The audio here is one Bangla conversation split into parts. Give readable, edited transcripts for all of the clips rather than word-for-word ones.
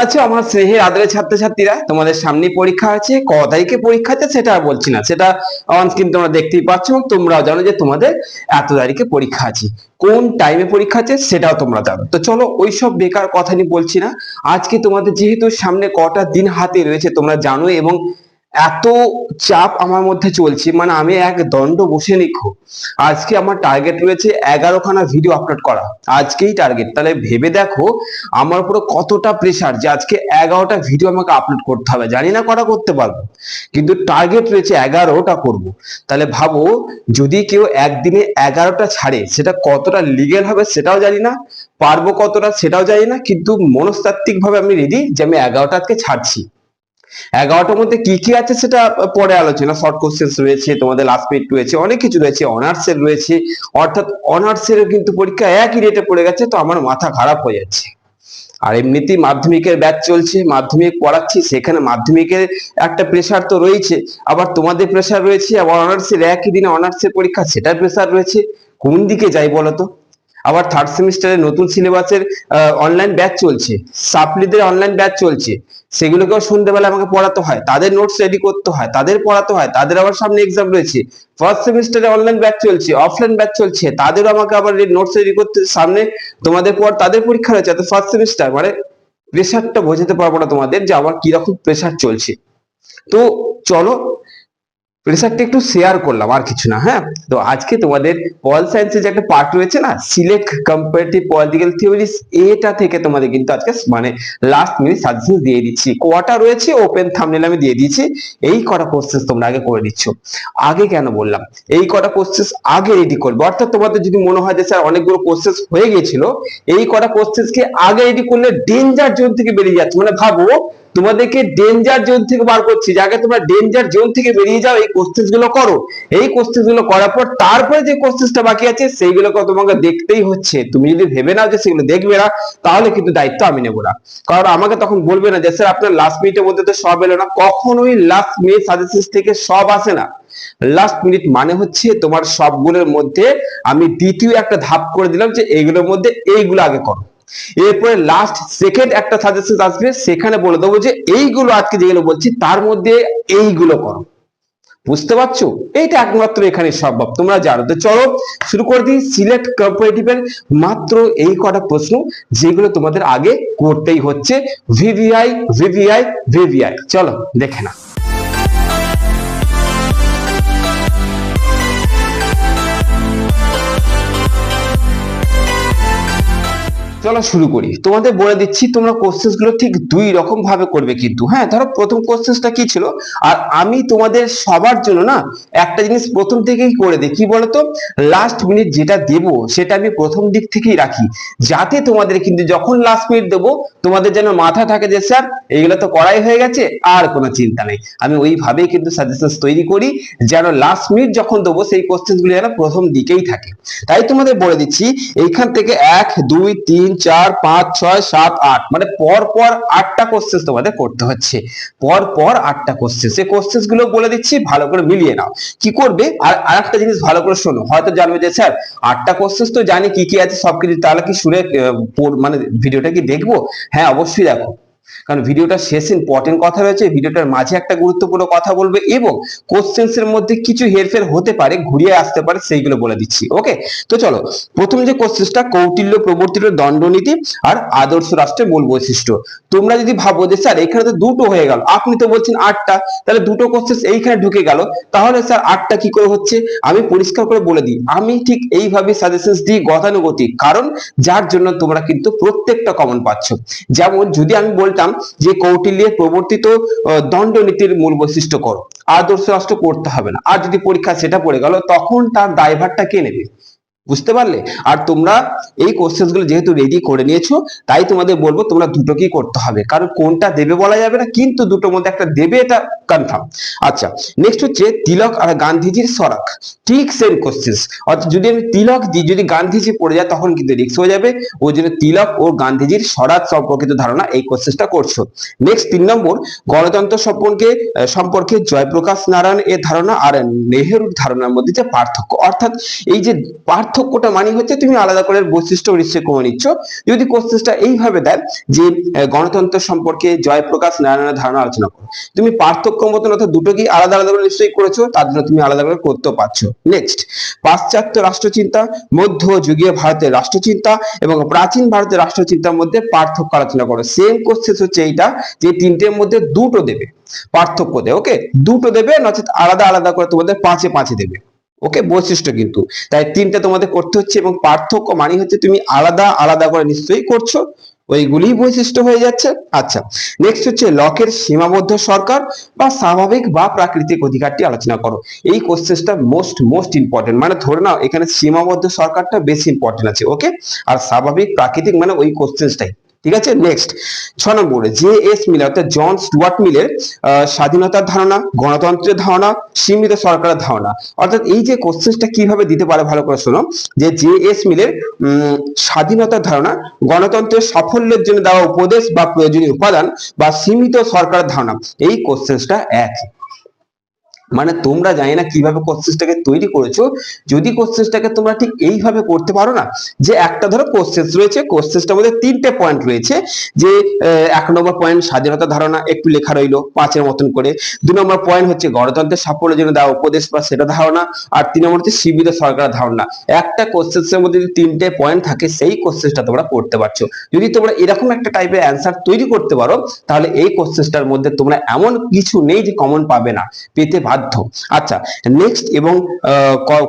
আছো আমার স্নেহের আদরের ছাত্রছাত্রীরা? তোমাদের সামনে পরীক্ষা আছে, ক তারিখে পরীক্ষা আছে সেটা আর বলছি না, সেটা অন স্ক্রিন তোমরা দেখতেই পাচ্ছ এবং তোমরাও জানো যে তোমাদের এত তারিখে পরীক্ষা আছে। কোন টাইমে পরীক্ষা আছে সেটাও তোমরা জানো। তো চলো ওইসব বেকার কথা নিয়ে বলছি না। আজকে তোমাদের যেহেতু সামনে কটা দিন হাতে রয়েছে তোমরা জানো, এবং এত চাপ আমার মধ্যে চলছে, মানে আমি এক দণ্ড বসে নিখো। আজকে আমার টার্গেট রয়েছে 11খানা ভিডিও আপলোড করা, আজকেই টার্গেট। তাহলে ভেবে দেখো আমার উপরে কতটা প্রেসার যে আজকে 11টা ভিডিও আমাকে আপলোড করতে হবে। জানি না কটা করতে পারবো, কিন্তু টার্গেট রয়েছে 11টা করব। তাহলে ভাবো যদি কেউ একদিনে 11টা ছাড়ে সেটা কতটা লিগেল হবে সেটাও জানি না, পারবো কতটা সেটাও জানি না, কিন্তু মনস্তাত্ত্বিক ভাবে আমি রেডি যে আমি 11টা আজকে ছাড়ছি। 11টার মধ্যে কি কি আছে সেটা পরে আলোচনা। শর্ট কোশ্চেন রয়েছে, তোমাদের লাস্ট মিনিট রয়েছে, অনেক কিছু রয়েছে, অনার্স এর রয়েছে। অর্থাৎ অনার্স এর কিন্তু পরীক্ষা একই রেটে পড়ে গেছে, তো আমার মাথা খারাপ হয়ে যাচ্ছে। আর এমনিতেই মাধ্যমিকের ব্যাচ চলছে, মাধ্যমিক পড়াচ্ছি, সেখানে মাধ্যমিকের একটা প্রেসার তো রয়েছে, আবার তোমাদের প্রেসার রয়েছে, আবার অনার্সের একই দিনে অনার্সের পরীক্ষা সেটার প্রেসার রয়েছে। কোন দিকে যাই বলতো? আবার থার্ড সেমিস্টারে নতুন সিলেবাসের অনলাইন ব্যাচ চলছে, সাপ্লিদের অনলাইন ব্যাচ চলছে, সেগুলোকেও সন্ধ্যেবেলা আমাকে পড়াতে হয়, তাদের নোটস রেডি করতে হয়, তাদের পড়াতে হয়, তাদের আবার সামনে এক্সাম রয়েছে। ফার্স্ট সেমিস্টারে অনলাইন ব্যাচ চলছে, অফলাইন ব্যাচ চলছে, তাদেরও আমাকে আবার নোটস রেডি করতে, সামনে তোমাদের পর তাদের পরীক্ষা রয়েছে। তো ফার্স্ট সেমিস্টার মানে প্রেশারটা বোঝাতে পারবো না তোমাদের যে আমার কিরকম প্রেশার চলছে। তো চলো প্রেসারটা একটু শেয়ার করলাম, আর কিছু না। হ্যাঁ, তো আজকে তোমাদের পল সায়েন্সের যে একটা পার্ট রয়েছে না, সিলেক্ট কম্পারেটিভ পলিটিক্যাল থিওরিজ, এটা থেকে তোমাদের কিন্তু আজকে মানে লাস্ট মিনিট সাজেশন দিয়ে দিচ্ছি। কোয়াটা রয়েছে, ওপেন থাম্বনেল আমি দিয়ে দিয়েছি। এই কটা কোশ্চেন তোমরা আগে করে দিচ্ছ। আগে কেন বললাম এই কটা কোশ্চেন আগে রেডি করবে? অর্থাৎ তোমাদের যদি মনে হয় যে স্যার অনেকগুলো কোশ্চেন হয়ে গিয়েছিল, এই কটা কোশ্চেনকে আগে রেডি করলে ডেঞ্জার জোন থেকে বেরিয়ে যাচ্ছে। মানে ভাবো তোমাদেরকে ডেঞ্জার জোন থেকে বার করছি, যাকে তোমরা ডেঞ্জার জোন থেকে বেরিয়ে যাও, এই কোশ্চেন গুলো করো। এই কোশ্চেন গুলো করার পর তারপরে যে কোশ্চেনটা বাকি আছে সেইগুলোকে তোমাকে দেখতেই হচ্ছে। তুমি যদি ভেবে নাও যে সেগুলো দেখবে না, তাহলে কিন্তু দায়িত্ব আমি নেবো না। কারণ আমাকে তখন বলবে না যে স্যার আপনার লাস্ট মিনিটের মধ্যে তো সব এলো না। কখনোই লাস্ট মিনিট সাজেশন থেকে সব আসে না। লাস্ট মিনিট মানে হচ্ছে তোমার সবগুলোর মধ্যে আমি দ্বিতীয় একটা ধাপ করে দিলাম যে এইগুলোর মধ্যে এইগুলো আগে করো, এরপরে লাস্ট সেকেন্ড একটা সাজেশন আসবে, সেখানে বলে দেবো যে এইগুলো আজকে যেগুলো বলছি তার মধ্যে এইগুলো করো। বুঝতে পারছো? এইটা একমাত্র এখানে সম্ভব, তোমরা জানো। তো চলো শুরু করে দিই সিলেক্ট কম্পারেটিভ এর মাত্র এই কটা প্রশ্ন যেগুলো তোমাদের আগে করতেই হচ্ছে। ভিভিআই ভিভিআই ভিভিআই, চলো দেখে না। চলো শুরু করি। তোমাদের বলে দিচ্ছি তোমরা কোশ্চেন গুলো ঠিক দুই রকম ভাবে করবে কিন্তু। হ্যাঁ, ধরো প্রথম কোশ্চেনটা কি ছিল, আর আমি তোমাদের সবার জন্য না একটা জিনিস প্রথম থেকেই করে দিই, কি বলতো? লাস্ট মিনিট যেটা দেব সেটা আমি প্রথম দিক থেকেই রাখি, যাতে তোমাদের কিন্তু যখন লাস্ট মিনিট দেবো তোমাদের যেন মাথা থাকে যে স্যার এইগুলো তো করাই হয়ে গেছে, আর কোনো চিন্তা নেই। আমি ওইভাবেই কিন্তু সাজেশন তৈরি করি, যেন লাস্ট মিনিট যখন দেবো সেই কোশ্চেন গুলো যেন প্রথম দিকেই থাকে। তাই তোমাদের বলে দিচ্ছি এইখান থেকে 1 2 3 4 5 6 7 8 মানে পর পর 8টা কোশ্চেন তোমাদের করতে হচ্ছে, পর পর 8টা কোশ্চেন। সেই কোশ্চেন গুলো বলে দিচ্ছি, ভালো করে মিলিয়ে নাও। কি করবে আর আরেকটা জিনিস ভালো করে শোনো, হয়তো জানবে যে স্যার 8টা কোশ্চেন তো জানি কি কি আছে সবকিছু, তাহলে কি শুনে মানে ভিডিওটা কি দেখবো? হ্যাঁ অবশ্যই দেখো, কারণ ভিডিওটা শেষ ইম্পর্টেন্ট কথা রয়েছে, ভিডিওটার মাঝে একটা গুরুত্বপূর্ণ কথা বলবে, এবং কোশ্চেন্স এর মধ্যে কিছু হেরফের হতে পারে, ঘুরিয়ে আসতে পারে, সেইগুলো বলে দিচ্ছি। ওকে, তো চলো প্রথম যে কোশ্চেনটা, কৌটিল্য প্রবর্তিত দণ্ডনীতি আর আদর্শ রাষ্ট্রের মূল বৈশিষ্ট্য। তোমরা যদি ভাবো যে স্যার এখানে তো দুটো হয়ে গেল, আপনি তো বলছেন 8টা, তাহলে দুটো কোশ্চেন এইখানে ঢুকে গেল, তাহলে স্যার 8টা কি করে হচ্ছে? আমি পরিষ্কার করে বলে দিই, আমি ঠিক এইভাবে সাজেশন দিই গতানুগতিক, কারণ যার জন্য তোমরা কিন্তু প্রত্যেকটা কমন পাচ্ছ। যেমন যদি আমি বলতাম যে কৌটিল্যের প্রবর্তিত দণ্ডনীতির মূল বৈশিষ্ট্য করো, আদর্শ রাষ্ট্র করতে হবে না, আর যদি পরীক্ষা সেটা পড়ে গেল তখন তার দায়ভারটা কে নেবে? বুঝতে পারলে? আর তোমরা এই কোশ্চেন গুলো যেহেতু রেডি করে নিয়েছো, তাই তোমাদের বলবো তোমরা দুটো কি করতে হবে, কারণ কোনটা দেবে বলা যাবে না, কিন্তু দুটোর মধ্যে একটা দেবে এটা কনফার্ম। আচ্ছা, নেক্সট হচ্ছে তিলক আর গান্ধীজির সরাক, ঠিক সেম কোশ্চেন। অর্থাৎ যদি আমি তিলক দিই, যদি গান্ধীজি পড়ে যায় তখন কিন্তু রিস্ক হয়ে যাবে, ওই জন্য তিলক ও গান্ধীজির স্বরাজ সম্পর্কিত ধারণা এই কোশ্চেনটা করছো। নেক্সট 3 নম্বর, গণতন্ত্র সম্পর্কে জয়প্রকাশ নারায়ণ এর ধারণা আর নেহেরুর ধারণার মধ্যে যে পার্থক্য, অর্থাৎ এই যে পার্থক্যটা মানে হচ্ছে তুমি আলাদা করে বৈশিষ্ট্য নিশ্চয় কমে নিচ্ছ। যদি কোশ্চেনটা এইভাবে দেয় যে গণতন্ত্র সম্পর্কে জয়প্রকাশ নারায়ণের ধারণা আলোচনা করো, তুমি পার্থক্য মতন অর্থাৎ দুটোকে আলাদা আলাদা করে নিশ্চয়ই করেছো, তার জন্য তুমি আলাদা করে করতেও পারছো। নেক্সট, পাশ্চাত্য রাষ্ট্রচিন্তা, মধ্যযুগীয় ভারতের রাষ্ট্রচিন্তা এবং প্রাচীন ভারতের রাষ্ট্রচিন্তার মধ্যে পার্থক্য আলোচনা করো। সেম কোশ্চেন হচ্ছে এইটা, যে তিনটের মধ্যে দুটো দেবে, পার্থক্য দেবে, ওকে, দুটো দেবে, নচেত আলাদা আলাদা করে তোমাদের 5-এ 5 দেবে, ওকে, বৈশিষ্ট্য কিন্তু। তাই তিনটে তোমাদের করতে হচ্ছে, এবং পার্থক্য মানে হচ্ছে তুমি আলাদা আলাদা করে নিশ্চয়ই করছো, ওইগুলি বৈশিষ্ট্য হয়ে যাচ্ছে। আচ্ছা, নেক্সট হচ্ছে লকের সীমাবদ্ধ সরকার বা স্বাভাবিক বা প্রাকৃতিক অধিকারটি আলোচনা করো। এই কোশ্চেনটা মোস্ট ইম্পর্টেন্ট, মানে ধরে নাও এখানে সীমাবদ্ধ সরকারটা বেশি ইম্পর্টেন্ট আছে, ওকে, আর স্বাভাবিক প্রাকৃতিক মানে ওই কোশ্চেনটাই, ঠিক আছে। নেক্সট 6 নম্বরে জে.এস. মিল অর্থাৎ জন স্টুয়ার্ট মিলের স্বাধীনতার ধারণা, গণতন্ত্রের ধারণা, সীমিত সরকারের ধারণা। অর্থাৎ এই যে কোশ্চেনটা কিভাবে দিতে পারে ভালো করে শোনো, যে জে.এস. মিলের স্বাধীনতার ধারণা, গণতন্ত্রের সাফল্যের জন্য দেওয়া উপদেশ বা প্রয়োজনীয় উপাদান, বা সীমিত সরকারের ধারণা, এই কোশ্চেনটা একই। মানে তোমরা জানি না কিভাবে কোশ্চেনটাকে তৈরি করেছো, যদি কোশ্চেনটাকে তোমরা ঠিক এইভাবে করতে পারো না, যে একটা ধরো কোশ্চেন রয়েছে, কোশ্চেনটার মধ্যে 3টে পয়েন্ট রয়েছে, যে 1 নম্বর পয়েন্ট স্বাধীনতা ধারণা একটু লেখা রইলো 5-এর মতন করে, 2 নম্বর পয়েন্ট হচ্ছে গণতন্ত্রের সাফল্যের জন্য দেওয়া উপদেশ বা সেটা ধারণা, আর 3 নম্বর হচ্ছে সীমিত সরকারের ধারণা। একটা কোশ্চেনের মধ্যে যদি 3টে পয়েন্ট থাকে, সেই কোশ্চেনটা তোমরা করতে পারছো। যদি তোমরা এরকম একটা টাইপের অ্যান্সার তৈরি করতে পারো, তাহলে এই কোশ্চেনটার মধ্যে তোমরা এমন কিছু নেই যে কমন পাবে না, পেতে বাধ্য। আচ্ছা, নেক্সট এবং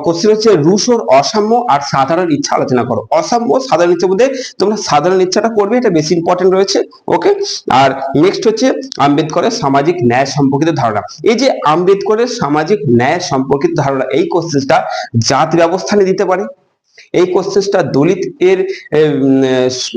কোশ্চেন হচ্ছে রুশোর অসাম্য আর সাধারণ ইচ্ছা আলোচনা করো। অসাম্য সাধারণ ইচ্ছার মধ্যে তোমরা সাধারণ ইচ্ছাটা করবে, এটা বেশি ইম্পর্টেন্ট রয়েছে, ওকে। আর নেক্সট হচ্ছে আম্বেদকরের সামাজিক ন্যায় সম্পর্কিত ধারণা। এই যে আম্বেদকরের সামাজিক ন্যায় সম্পর্কিত ধারণা, এই কোশ্চেনটা জাতি ব্যবস্থা নিয়ে দিতে পারে। এই কোশ্চেনটা দলিত এর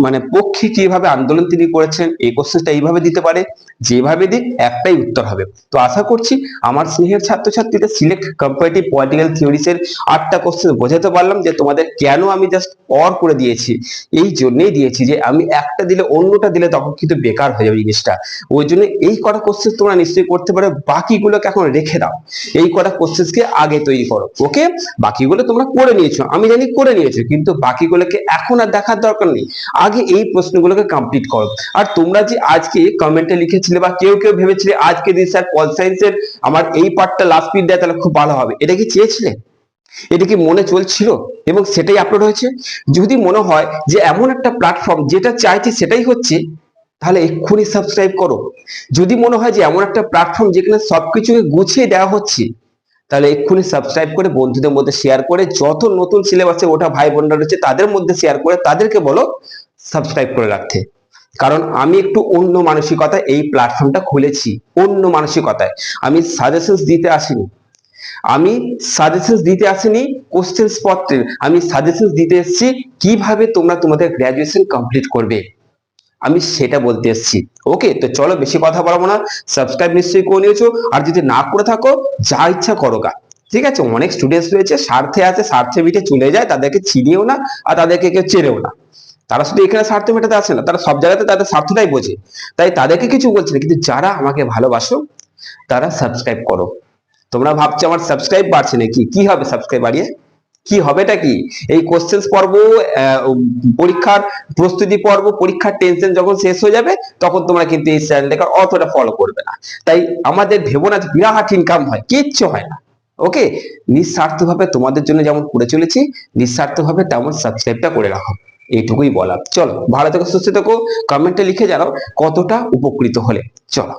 মানে পক্ষে কিভাবে আন্দোলন তিনি করেছেন, এই কোশ্চেনটা এইভাবে দিতে পারে। যেভাবে দিক একটাই উত্তর হবে। তো আশা করছি আমার স্নেহের ছাত্রছাত্রীদের সিলেক্ট কম্পারেটিভ পলিটিক্যাল থিওরিজ এর 8টা কোশ্চেন বোঝাতে পারলাম, যে তোমাদের কেন আমি জাস্ট অর করে দিয়েছি, এই জন্যই দিয়েছি যে আমি একটা দিলে অন্যটা দিলে তখন কিন্তু বেকার হয়ে যাবে জিনিসটা। ওই জন্য এই কটা কোশ্চেন তোমরা নিশ্চয়ই করতে পারো, বাকিগুলোকে এখন রেখে দাও, এই কটা কোশ্চেনকে আগে তৈরি করো, ওকে। বাকিগুলো তোমরা করে নিয়েছো, আমি জানি করে নিয়েছো, কিন্তু বাকিগুলোকে এখন আর দেখার দরকার নেই, আগে এই প্রশ্নগুলোকে কমপ্লিট করো। আর তোমরা যে আজকে কমেন্টে লিখেছিলে বা কেউ কেউ ভেবেছিলে আজকে যদি স্যার পল সায়েন্সের আমার এই পার্টটা লাস্ট পিট দেয় তাহলে খুব ভালো হবে, এটা কি চেয়েছিলে? এটা কি মনে চলছিল এবং সেটাই আপলোড হয়েছে? যদি মনে হয় যে এমন একটা প্ল্যাটফর্ম যেটা চাইছি সেটাই হচ্ছে, তাহলে এক্ষুনি সাবস্ক্রাইব করো। যদি মনে হয় যে এমন একটা প্ল্যাটফর্ম যেখানে সবকিছুকে গুছিয়ে দেওয়া হচ্ছে, তাহলে এক্ষুনি সাবস্ক্রাইব করে বন্ধুদের মধ্যে শেয়ার করে, যত নতুন সিলেবাসে ওঠা ভাই বোনরা রয়েছে তাদের মধ্যে শেয়ার করে তাদেরকে বলো সাবস্ক্রাইব করে রাখতে। কারণ আমি একটু অন্য মানসিকতায় এই প্ল্যাটফর্মটা খুলেছি, অন্য মানসিকতায়। আমি সাজেশনস দিতে আসিনি কোশ্চেন্স পত্রের, আমি সাজেশনস দিতে এসেছি কিভাবে তোমরা তোমাদের গ্র্যাজুয়েশন কমপ্লিট করবে, আমি সেটা বলতে এসেছি, ওকে। তো চলো বেশি কথা বলবো না, সাবস্ক্রাইব নিশ্চয়ই করে নিয়েছো, আর যদি না করে থাকো যা ইচ্ছা করো গা, ঠিক আছে। অনেক স্টুডেন্টস রয়েছে স্বার্থে আছে, স্বার্থে মিটে চলে যায়, তাদেরকে চিনিও না আর তাদেরকে কেউ চেনেও না। তারা শুধু এখানে স্বার্থ মেটাতে আসে না, তারা সব জায়গাতে তাদের স্বার্থটাই বোঝে, তাই তাদেরকে কিছু বলছে না। কিন্তু যারা আমাকে ভালোবাসো তারা সাবস্ক্রাইব করো। তোমরা ভাবছো আমার সাবস্ক্রাইব বাড়ছে নাকি, কি হবে সাবস্ক্রাইব বাড়িয়ে, কি হবেটা কি? এই কোশ্চেন্স পর্ব, পরীক্ষার প্রস্তুতি পর্ব, পরীক্ষার টেনশন যখন শেষ হয়ে যাবে তখন তোমরা কিন্তু এই চ্যানেলটাকে অতটা ফলো করবে না। তাই আমাদের ভেবো না বিরাট ইনকাম হয়, কিচ্ছু হয় না, ওকে। নিঃস্বার্থভাবে তোমাদের জন্য যেমন করে চলেছি, নিঃস্বার্থভাবে তেমন সাবস্ক্রাইবটা করে রাখো, এইটুকুই বলার। চলো ভালো থেকো, সুস্থ থেকো, কমেন্টে লিখে জানাও কতটা উপকৃত হলে। চলো।